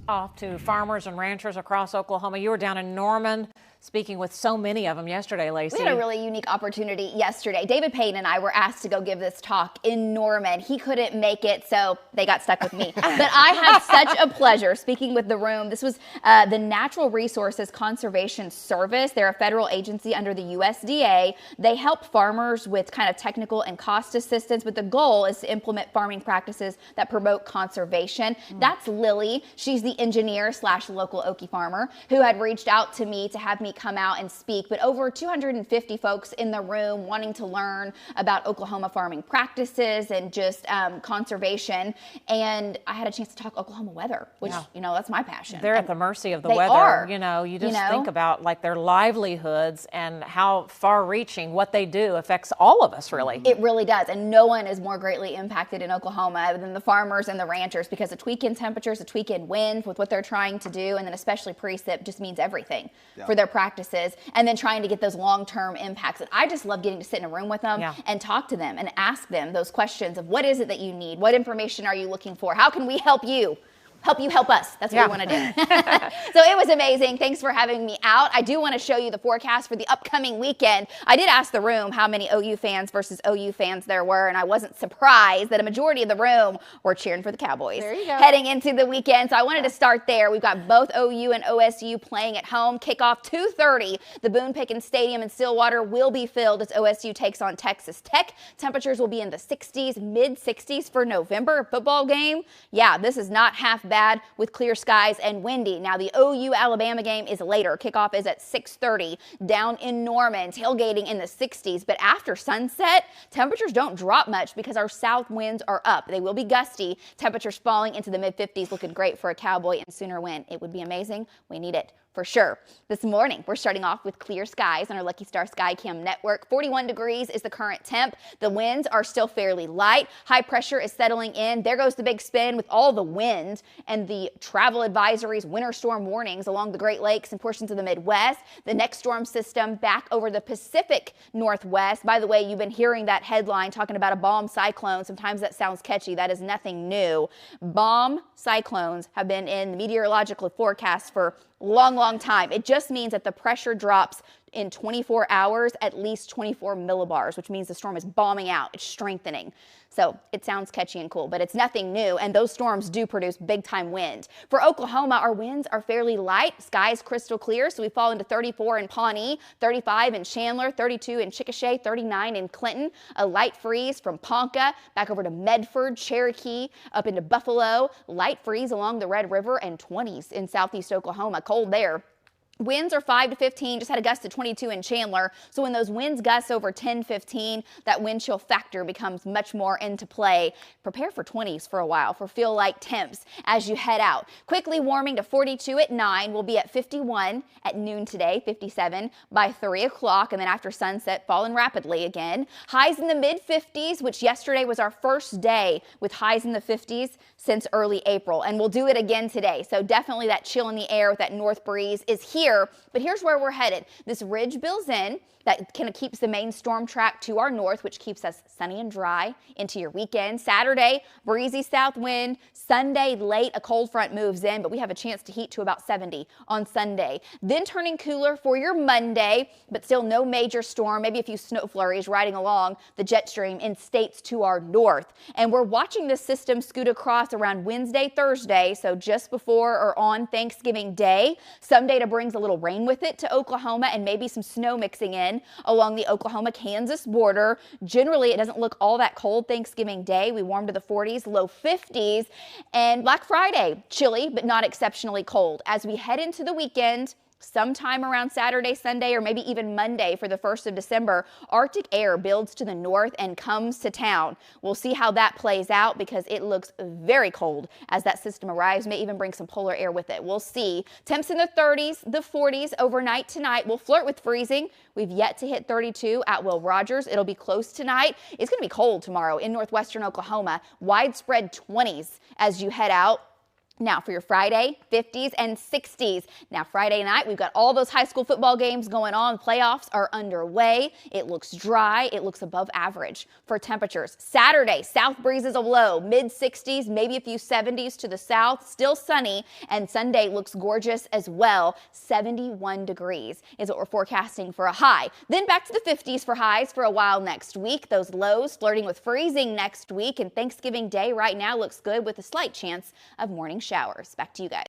off to farmers and ranchers across Oklahoma. You were down in Norman speaking with so many of them yesterday, Lacey. We had a really unique opportunity yesterday. David Payne and I were asked to go give this talk in Norman. He couldn't make it, so they got stuck with me. But I had such a pleasure speaking with the room. This was the Natural Resources Conservation Service. They're a federal agency under the USDA. They help farmers with kind of technical and cost assistance, but the goal is to implement farming practices that promote conservation. That's Lily. She's the engineer / local Okie farmer who had reached out to me to have me come out and speak, but over 250 folks in the room wanting to learn about Oklahoma farming practices and just conservation. And I had a chance to talk Oklahoma weather, which, you know, that's my passion. They're at the mercy of the weather. You know, you just think about like their livelihoods and how far reaching what they do affects all of us, really. It really does. And no one is more greatly impacted in Oklahoma than the farmers and the ranchers, because a tweak in temperatures, a tweak in wind with what they're trying to do, and then especially precip just means everything for their practices, and then trying to get those long-term impacts. And I just love getting to sit in a room with them and talk to them and ask them those questions of what is it that you need? What information are you looking for? How can we help you? Help us. That's what we want to do. So it was amazing. Thanks for having me out. I do want to show you the forecast for the upcoming weekend. I did ask the room how many OU fans versus OU fans there were, and I wasn't surprised that a majority of the room were cheering for the Cowboys. There you go. Heading into the weekend. So I wanted to start there. We've got both OU and OSU playing at home. Kickoff 2:30. The Boone Pickens Stadium in Stillwater will be filled as OSU takes on Texas Tech. Temperatures will be in the 60s, mid-60s for November. Football game. Yeah, this is not half bad with clear skies and windy. Now the OU Alabama game is later. Kickoff is at 6:30 down in Norman, tailgating in the 60s. But after sunset, temperatures don't drop much because our south winds are up. They will be gusty. Temperatures falling into the mid-50s, looking great for a Cowboy and Sooner win. It would be amazing. We need it for sure. This morning, we're starting off with clear skies on our Lucky Star Skycam network. 41 degrees is the current temp. The winds are still fairly light. High pressure is settling in. There goes the big spin with all the wind and the travel advisories, winter storm warnings along the Great Lakes and portions of the Midwest. The next storm system back over the Pacific Northwest. By the way, you've been hearing that headline talking about a bomb cyclone. Sometimes that sounds catchy. That is nothing new. Bomb cyclones have been in the meteorological forecast for long time. It just means that the pressure drops in 24 hours, at least 24 millibars, which means the storm is bombing out. It's strengthening. So it sounds catchy and cool, but it's nothing new. And those storms do produce big time wind. For Oklahoma, our winds are fairly light. Skies crystal clear. So we fall into 34 in Pawnee, 35 in Chandler, 32 in Chickasha, 39 in Clinton. A light freeze from Ponca back over to Medford, Cherokee, up into Buffalo. Light freeze along the Red River, and 20s in southeast Oklahoma. Cold there. Winds are 5 to 15, just had a gust to 22 in Chandler. So when those winds gust over 10, 15, that wind chill factor becomes much more into play. Prepare for 20s for a while, for feel-like temps as you head out. Quickly warming to 42 at 9. We'll be at 51 at noon today, 57 by 3 o'clock, and then after sunset, falling rapidly again. Highs in the mid-50s, which yesterday was our first day with highs in the 50s since early April, and we'll do it again today. So definitely that chill in the air with that north breeze is here. But here's where we're headed. This ridge builds in. That kind of keeps the main storm track to our north, which keeps us sunny and dry into your weekend. Saturday, breezy south wind. Sunday, late, a cold front moves in, but we have a chance to heat to about 70 on Sunday. Then turning cooler for your Monday, but still no major storm. Maybe a few snow flurries riding along the jet stream in states to our north. And we're watching this system scoot across around Wednesday, Thursday, so just before or on Thanksgiving Day. Some data brings a little rain with it to Oklahoma and maybe some snow mixing in along the Oklahoma-Kansas border. Generally, it doesn't look all that cold Thanksgiving Day. We warm to the 40s, low 50s. And Black Friday, chilly, but not exceptionally cold. As we head into the weekend, sometime around Saturday, Sunday, or maybe even Monday for the 1st of December, Arctic air builds to the north and comes to town. We'll see how that plays out because it looks very cold as that system arrives. May even bring some polar air with it. We'll see. Temps in the 30s, the 40s overnight tonight. We'll flirt with freezing. We've yet to hit 32 at Will Rogers. It'll be close tonight. It's going to be cold tomorrow in northwestern Oklahoma. Widespread 20s as you head out. Now for your Friday, 50s and 60s. Now Friday night, we've got all those high school football games going on. Playoffs are underway. It looks dry. It looks above average for temperatures. Saturday, south breezes a low, mid-60s, maybe a few 70s to the south. Still sunny. And Sunday looks gorgeous as well. 71 degrees is what we're forecasting for a high. Then back to the 50s for highs for a while next week. Those lows flirting with freezing next week. And Thanksgiving Day right now looks good with a slight chance of morning showers. Back to you guys.